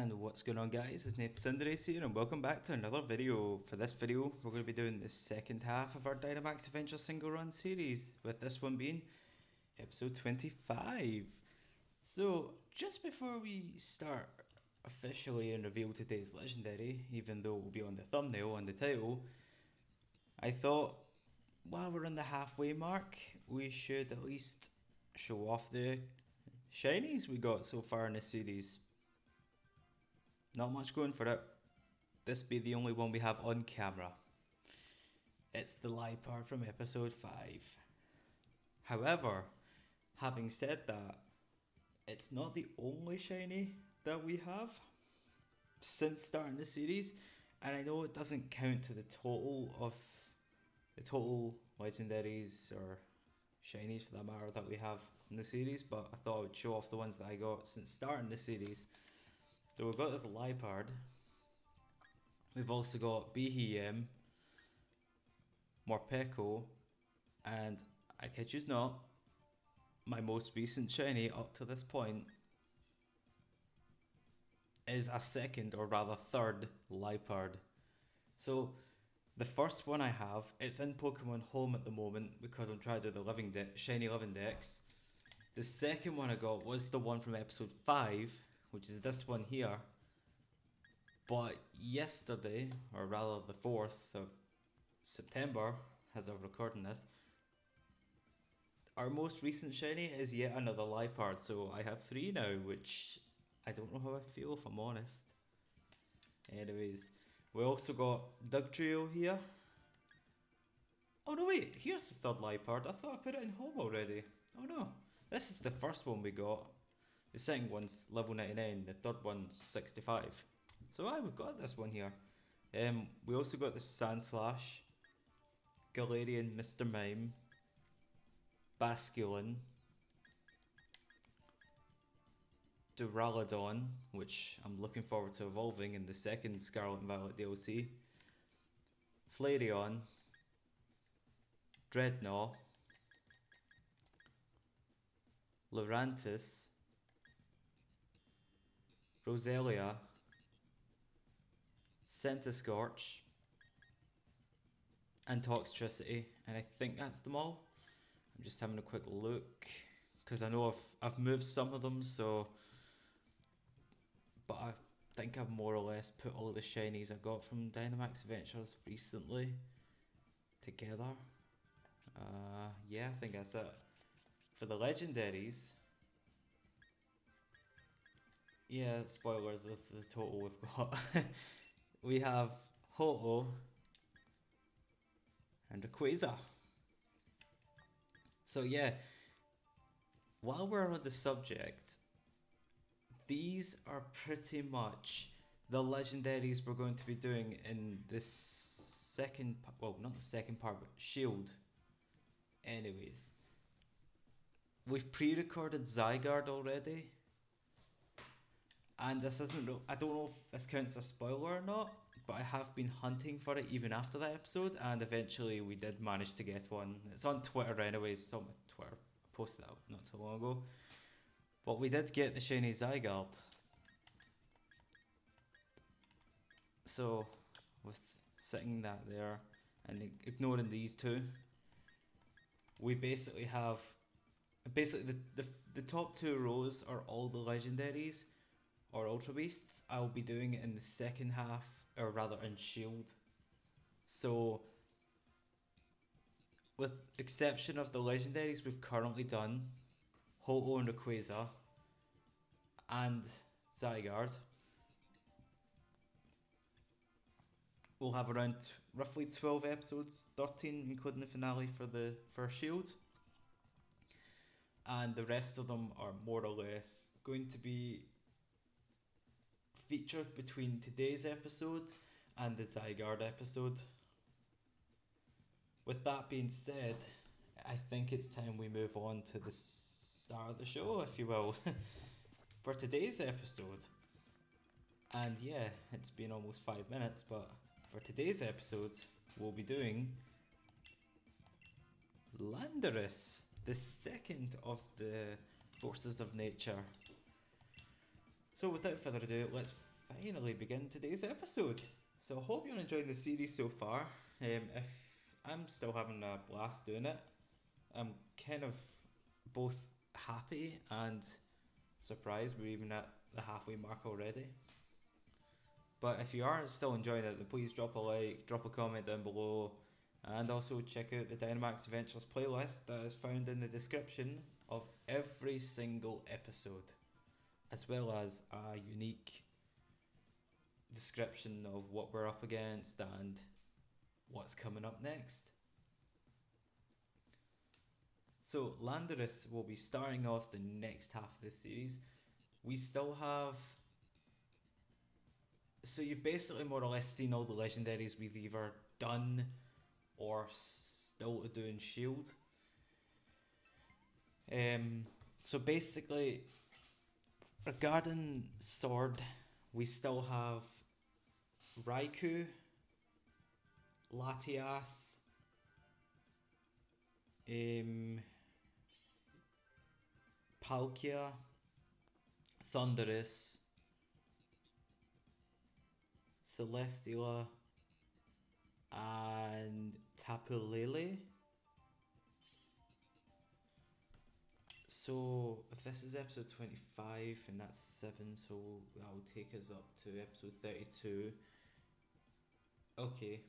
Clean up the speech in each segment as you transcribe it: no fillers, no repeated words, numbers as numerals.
And what's going on, guys? It's Thundurus here and welcome back to another video. For this video we're going to be doing the second half of our Dynamax Adventure single run series, with this one being episode 25. So just before we start officially and reveal today's legendary, even though it will be on the thumbnail and the title, I thought while we're on the halfway mark we should at least show off the shinies we got so far in the series. Not much going for it. This be the only one we have on camera. It's the Liepard from episode 5. However, having said that, it's not the only shiny that we have since starting the series, and I know it doesn't count to the total legendaries or shinies for that matter that we have in the series, but I thought I would show off the ones that I got since starting the series. So we've got this Liepard. We've also got Behem, Morpeko, and I kid you not, my most recent shiny up to this point is a second, or rather third, Liepard. So the first one I have, it's in Pokemon Home at the moment because I'm trying to do the shiny living dex. The second one I got was the one from episode 5, which is this one here. But yesterday, or rather the 4th of September, as I'm recording this, our most recent shiny is yet another Liepard, so I have 3 now, which I don't know how I feel if I'm honest. Anyways, we also got Dugtrio here. Oh no wait, here's the third Liepard. I thought I put it in home already. Oh no, this is the first one we got. The second one's level 99, the third one's 65. So we've got this one here. We also got the Sandslash, Galarian Mr. Mime, Basculin, Duraludon, which I'm looking forward to evolving in the second Scarlet and Violet DLC, Flareon, Dreadnought, Lurantis, Roselia, Centiskorch, and Toxtricity, and I think that's them all. I'm just having a quick look because I know I've moved some of them, so but I think I've more or less put all the shinies I got from Dynamax Adventures recently together. Yeah, I think that's it. For the legendaries, yeah, spoilers, this is the total we've got. We have Ho-Oh and Rayquaza. So yeah, while we're on the subject, these are pretty much the legendaries we're going to be doing in this second, well, not the second part, but Shield. Anyways, we've pre-recorded Zygarde already, and this isn't, I don't know if this counts as a spoiler or not, but I have been hunting for it even after that episode, and eventually we did manage to get one. It's on Twitter anyways, it's on my Twitter. I posted that not too long ago. But we did get the shiny Zygarde. So, with sitting that there and ignoring these two, we basically have, the top 2 rows are all the legendaries or Ultra Beasts. I'll be doing it in the second half, or rather in Shield. So, with exception of the legendaries we've currently done, Ho-Oh and Rayquaza and Zygarde, we'll have around roughly 12 episodes, 13 including the finale for the first Shield, and the rest of them are more or less going to be featured between today's episode and the Zygarde episode. With that being said, I think it's time we move on to the star of the show, if you will, for today's episode. And yeah, it's been almost 5 minutes, but for today's episode, we'll be doing Landorus, the second of the forces of nature. So without further ado, let's finally begin today's episode. So I hope you're enjoying the series so far. If I'm still having a blast doing it, I'm kind of both happy and surprised we're even at the halfway mark already. But if you are still enjoying it, then please drop a like, drop a comment down below, and also check out the Dynamax Adventures playlist that is found in the description of every single episode, as well as a unique description of what we're up against and what's coming up next. So Landorus will be starting off the next half of this series. We still have... So you've basically more or less seen all the legendaries we've either done or still to do in Shield. So basically, regarding Sword, we still have Raikou, Latias, Palkia, Thundurus, Celesteela, and Tapu Lele. So if this is episode 25 and that's 7, so that will take us up to episode 32. Okay.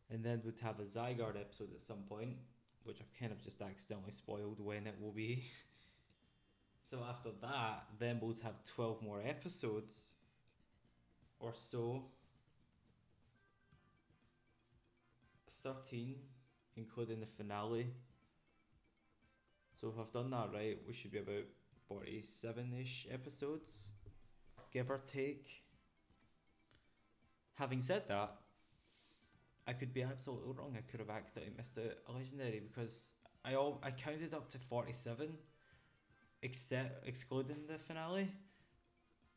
And then we'd have a Zygarde episode at some point, which I've kind of just accidentally spoiled when it will be. So after that, then we'll have 12 more episodes or so. 13, including the finale. So if I've done that right, we should be about 47-ish episodes, give or take. Having said that, I could be absolutely wrong. I could have accidentally missed out a legendary, because I counted up to 47, excluding the finale.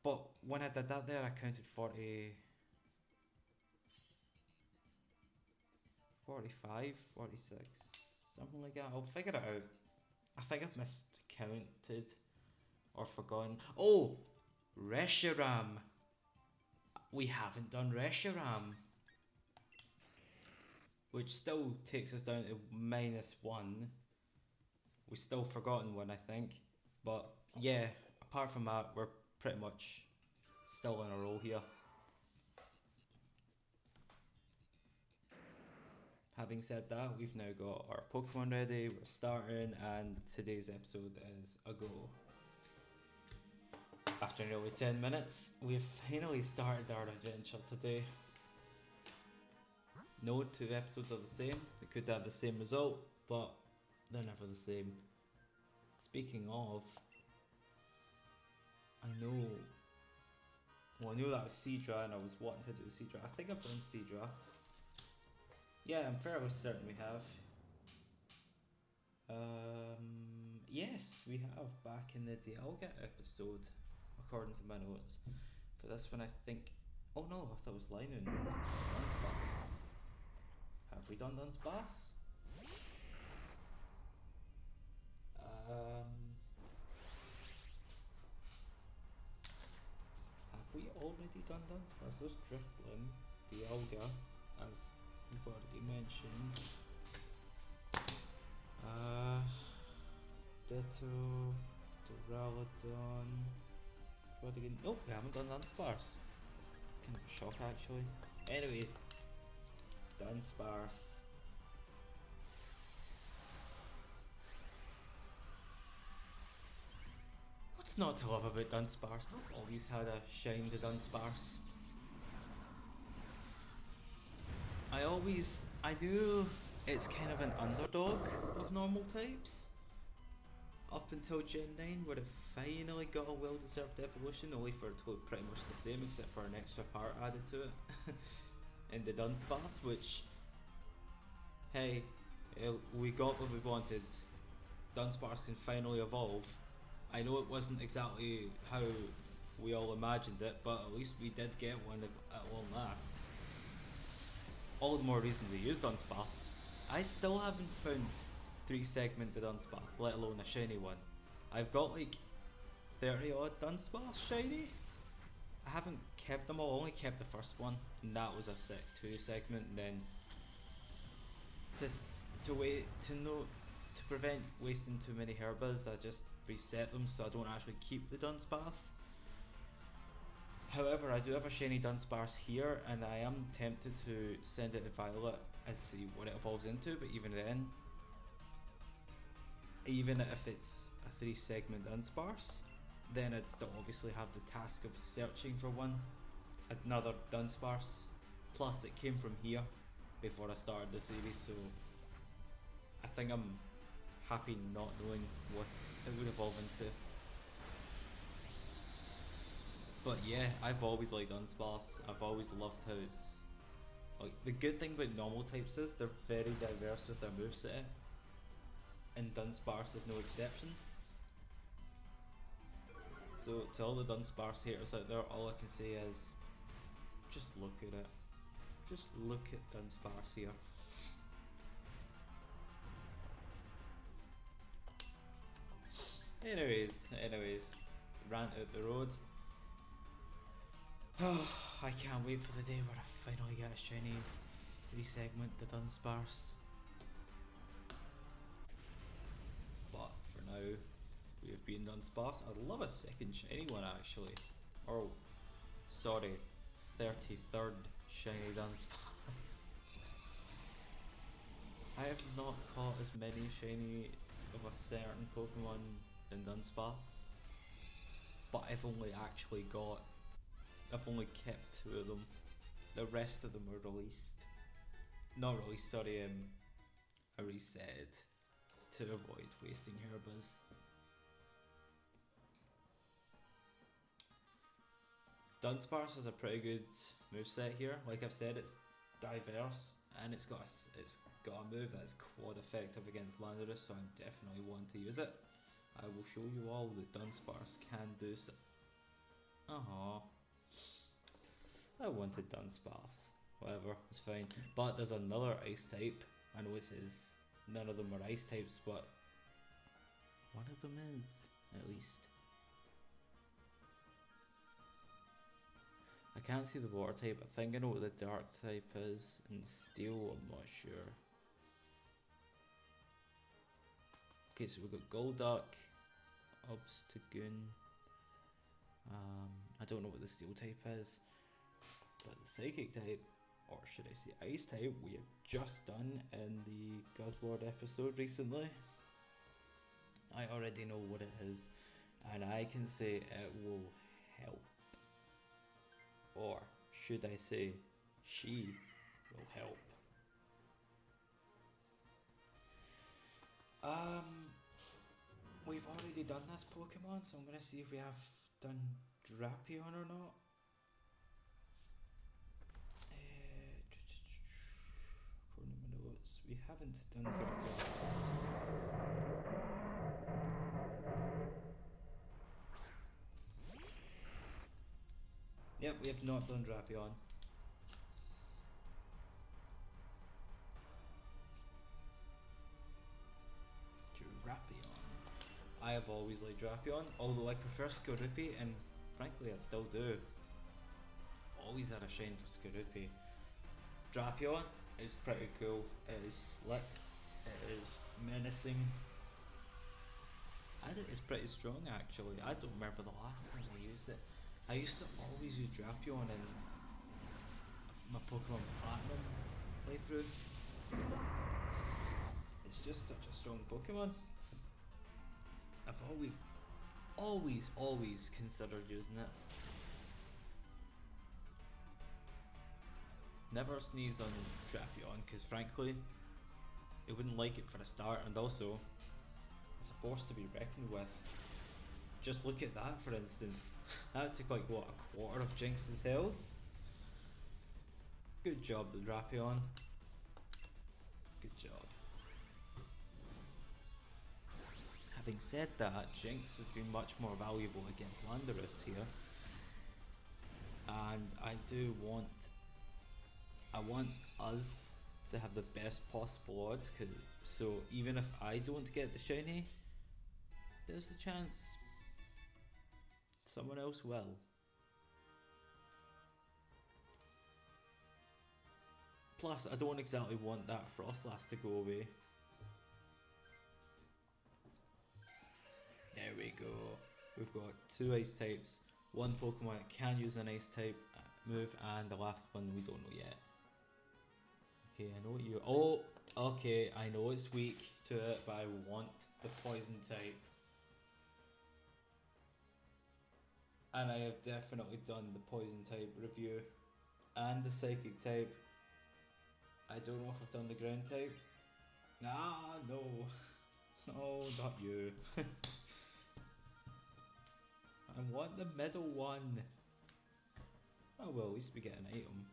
But when I did that there, I counted 40, 45, 46, something like that. I'll figure it out. I think I've miscounted or forgotten. Oh, Reshiram. We haven't done Reshiram, which still takes us down to -1. We've still forgotten one, I think. But yeah, apart from that, we're pretty much still in a roll here. Having said that, we've now got our Pokemon ready, we're starting, and today's episode is a go. After nearly 10 minutes, we've finally started our adventure today. No two episodes are the same. They could have the same result, but they're never the same. Speaking of, I know that was Seadra, and I was wanting to do Seadra. I think I've done Seadra. Yeah, I'm fairly certain we have. Yes, we have, back in the Dialga episode, according to my notes. For this one, I think... Oh no, I thought it was Linoon. Dunsparce. Have we done Dunsparce? Have we already done Dunsparce? There's Drifblim, Dialga, as we've already mentioned. Ditto, Duraludon. Nope, we haven't done Dunsparce. It's kind of a shock, actually. Anyways, Dunsparce. What's not to love about Dunsparce? I've always had a shine to Dunsparce. I knew it's kind of an underdog of normal types. Up until Gen 9, where it finally got a well-deserved evolution, only for it to look pretty much the same except for an extra part added to it. In the Dunsparce, which, hey, we got what we wanted. Dunsparce can finally evolve. I know it wasn't exactly how we all imagined it, but at least we did get one at long last. All the more reason to use Dunsparce. I still haven't found 3-segment Dunsparce, let alone a shiny one. I've got like 30 odd Dunsparce shiny. I haven't kept them all, only kept the first one, and that was a sick 2-segment. And then to prevent wasting too many Herbas, I just reset them so I don't actually keep the Dunsparce. However, I do have a shiny Dunsparce here, and I am tempted to send it to Violet and see what it evolves into, but even then, even if it's a 3-segment Dunsparce, then I'd still obviously have the task of searching for another Dunsparce. Plus it came from here before I started the series, so I think I'm happy not knowing what it would evolve into. But yeah, I've always liked Dunsparce. I've always loved how it's like, the good thing about normal types is they're very diverse with their moveset, and Dunsparce is no exception. So to all the Dunsparce haters out there, all I can say is just look at it. Just look at Dunsparce here. Anyways, rant out the road. Oh, I can't wait for the day where I finally get a shiny 3-segment the Dunsparce. But for now, we have been Dunsparce. I'd love a second shiny one actually. Oh, sorry, 33rd shiny Dunsparce. I have not caught as many shinies of a certain Pokemon than Dunsparce, but I've only kept 2 of them. The rest of them are released. Not released, sorry, I reset to avoid wasting Herbas. Dunsparce has a pretty good moveset here. Like I've said, it's diverse, and it's got a move that's quad effective against Landorus, so I definitely want to use it. I will show you all that Dunsparce can do so. I wanted Dunsparce. Whatever, it's fine. But there's another ice type. I know it says none of them are ice types, but one of them is, at least. I can't see the water type. I think I know what the dark type is, and steel I'm not sure. Okay, so we've got Golduck, Obstagoon. I don't know what the steel type is, but the psychic type, or should I say ice type, we have just done in the Guzzlord episode recently. I already know what it is, and I can say it will help. Or should I say, she will help. We've already done this Pokemon, so I'm gonna see if we have done Drapion or not. According to my notes, we haven't done Drapion. Yep, we have not done Drapion. I have always liked Drapion, although I prefer Skorupi, and frankly I still do. Always had a shine for Skorupi. Drapion is pretty cool, it is slick, it is menacing, and it is pretty strong actually. I don't remember the last time I used it. I used to always use Drapion in my Pokemon Platinum playthrough. It's just such a strong Pokemon. I've always considered using it. Never sneezed on Drapion because frankly, it wouldn't like it for a start, and also it's a force to be reckoned with. Just look at that for instance. That took like what, a quarter of Jinx's health? Good job the Drapion. Good job. Having said that, Jinx would be much more valuable against Landorus here. And I want us to have the best possible odds. So even if I don't get the shiny, there's a chance someone else will. Plus, I don't exactly want that Frostlass to go away. There we go. We've got 2 ice types, 1 Pokemon that can use an ice type move, and the last one we don't know yet. Okay, I know what you... Oh, okay, I know it's weak to it, but I want the poison type. And I have definitely done the poison type review and the psychic type. I don't know if I've done the ground type. Nah, no. No, not you. I want the middle one. Oh well, at least we get an item.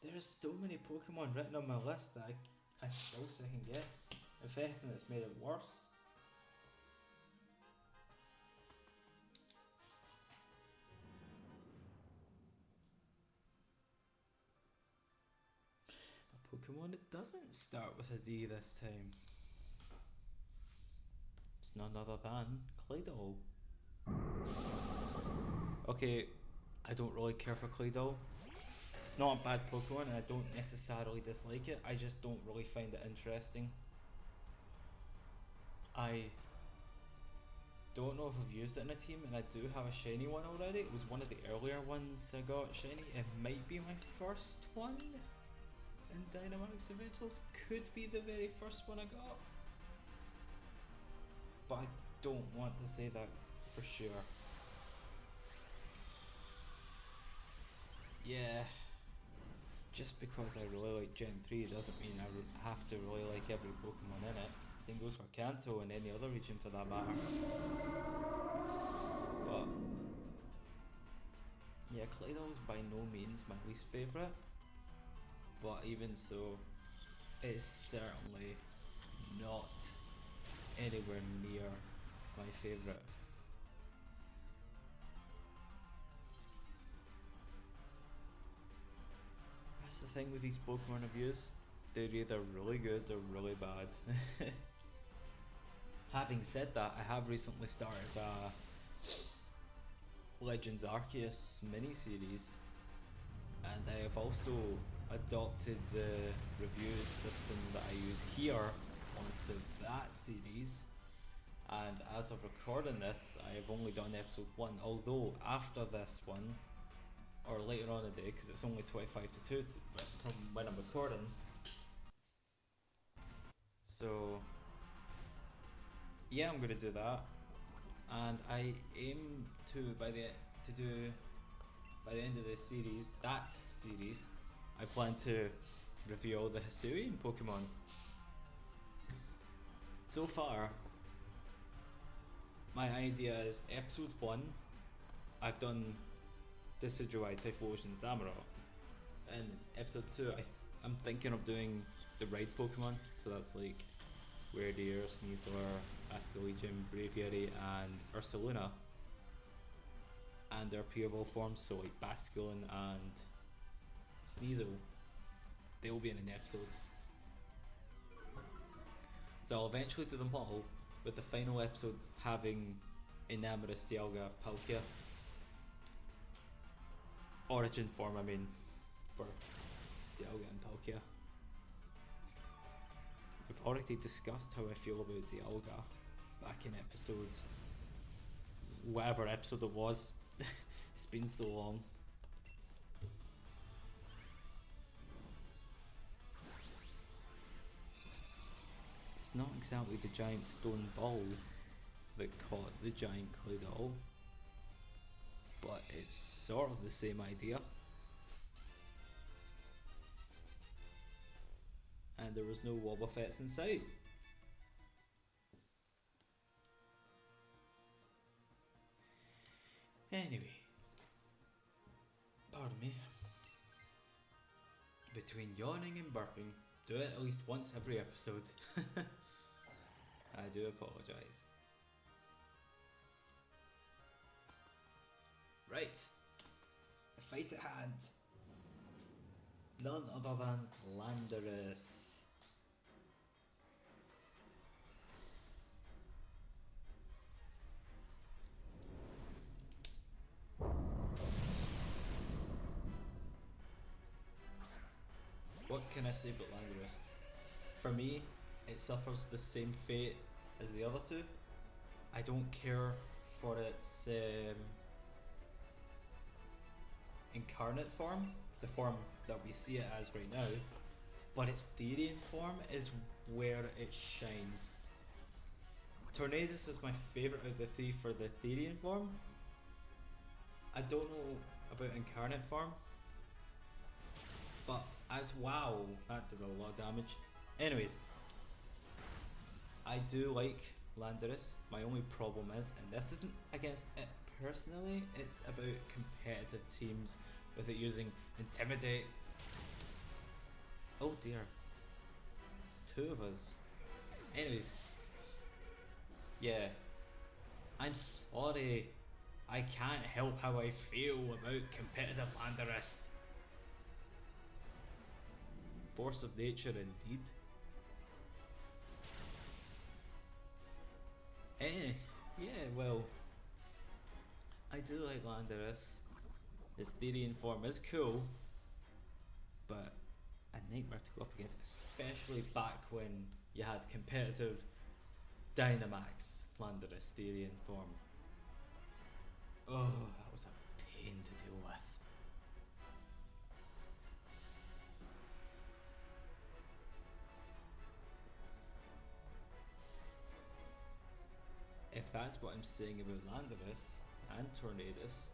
There are so many Pokemon written on my list that I still second guess. If anything, it's made it worse. A Pokemon that doesn't start with a D this time. It's none other than Claydol. Okay, I don't really care for Claydol. It's not a bad Pokemon and I don't necessarily dislike it, I just don't really find it interesting. I don't know if I've used it in a team, and I do have a shiny one already. It was one of the earlier ones I got shiny. It might be my first one in Dynamax Adventures. Could be the very first one I got. But I don't want to say that for sure. Yeah. Just because I really like Gen 3 doesn't mean I would have to really like every Pokemon in it. Same goes for Kanto and any other region for that matter. But yeah, Claydol is by no means my least favourite. But even so, it's certainly not anywhere near my favourite. That's the thing with these Pokemon reviews. They're either really good or really bad. Having said that, I have recently started Legends Arceus mini-series, and I have also adopted the review system that I use here onto that series. And as of recording this, I have only done episode 1, although after this one, or later on in the day, because it's only 25 to 2 from when I'm recording. So yeah, I'm gonna do that, and I aim to by the end of this series, I plan to review all the Hisuian Pokemon. So far, my idea is episode 1, I've done Decidueye, Typhlosion, Samurott, and episode 2, I'm thinking of doing the Ride Pokemon, so that's like Weirdeer, Sneasler, Ascalegium, Braviary, and Ursaluna, and their pure forms, so like Basculin and Sneasel, they will be in an episode. So I'll eventually do them all, with the final episode having Enamorus, Dialga, Palkia. Origin form, I mean, for Dialga and Palkia. We've already discussed how I feel about Dialga back in episodes, whatever episode it was. It's been so long. It's not exactly the giant stone ball that caught the giant Claydol, but it's sort of the same idea. And there was no Wobbuffets in sight. Anyway, pardon me. Between yawning and burping, do it at least once every episode. I do apologise. Right. The fight at hand. None other than Landorus. What can I say about Landorus? For me, it suffers the same fate as the other two. I don't care for its incarnate form, the form that we see it as right now, but its Therian form is where it shines. Tornadus is my favourite of the three for the Therian form. I don't know about incarnate form, but as WoW, that did a lot of damage. Anyways, I do like Landorus. My only problem is, and this isn't against it personally, it's about competitive teams with it using Intimidate. Oh dear. Two of us. Anyways. Yeah. I'm sorry. I can't help how I feel about competitive Landorus. Force of nature indeed. Yeah, well, I do like Landorus. His Therian form is cool, but a nightmare to go up against, especially back when you had competitive Dynamax Landorus Therian form. Oh, that was a pain to deal with. If that's what I'm saying about Landorus and Tornadus,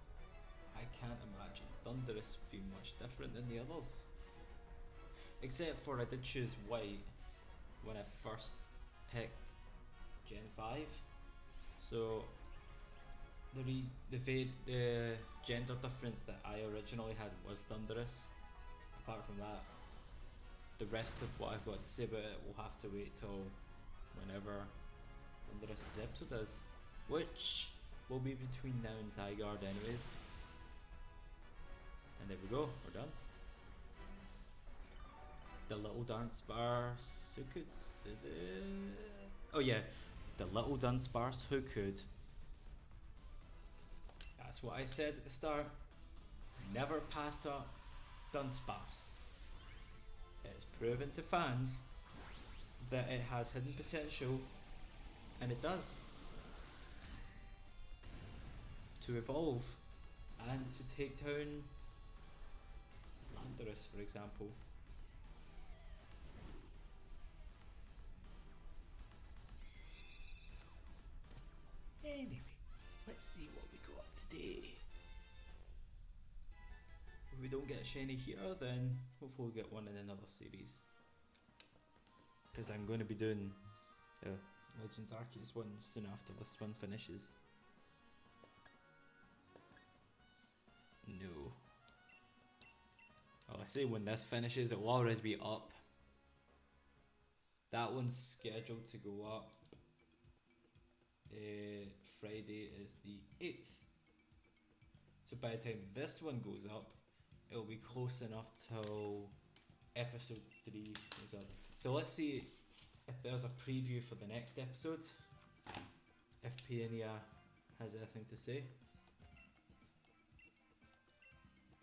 I can't imagine Thundurus being much different than the others. Except for I did choose white when I first picked Gen 5. So the gender difference that I originally had was Thundurus. Apart from that, the rest of what I've got to say about it will have to wait till whenever Thundurus' episode is, which will be between now and Zygarde anyways. And there we go, we're done. The little Dunsparce who could. Oh yeah, the little Dunsparce who could. That's what I said at the start. Never pass up Dunsparce. It's proven to fans that it has hidden potential, and it does. To evolve and to take down Landorus, for example. Anyway, let's see what we got today. If we don't get a shiny here, then hopefully we'll get one in another series. Because I'm going to be doing the Legends Arceus one soon after this one finishes. No. Well, I say when this finishes, it will already be up. That one's scheduled to go up. Friday is the 8th. So by the time this one goes up, it'll be close enough till episode 3 goes up. So let's see if there's a preview for the next episode. If Peonia has anything to say.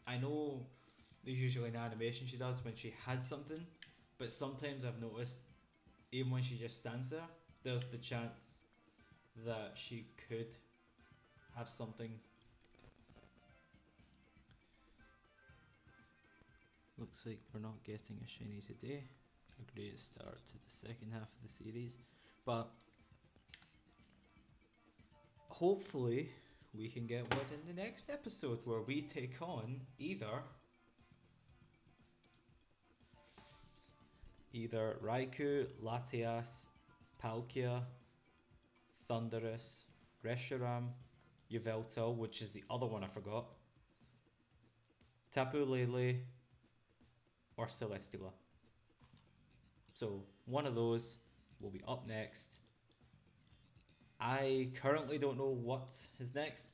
I know there's usually an animation she does when she has something, but sometimes I've noticed even when she just stands there, there's the chance that she could have something. Looks like we're not getting a shiny today. A great start to the second half of the series, but hopefully we can get one in the next episode where we take on either Raikou, Latias, Palkia, Thundurus, Reshiram, Yveltal, which is the other one I forgot, Tapu Lele, or Celesteela. So one of those will be up next I currently don't know what is next.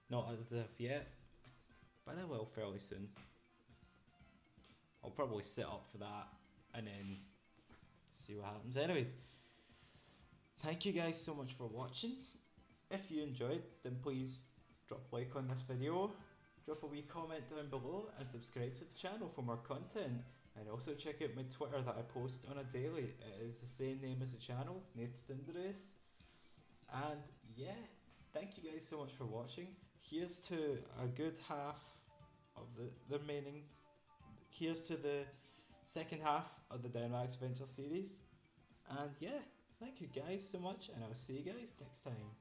Not as of yet. But I will fairly soon. I'll probably sit up for that and then see what happens. Anyways, thank you guys so much for watching. If you enjoyed, then please drop a like on this video, drop a wee comment down below, and subscribe to the channel for more content. And also check out my Twitter that I post on a daily. It is the same name as the channel, Thundurus. And yeah, thank you guys so much for watching. Here's to a good half of the remaining. Here's to the second half of the Dynamax Adventure series. And yeah, thank you guys so much, and I'll see you guys next time.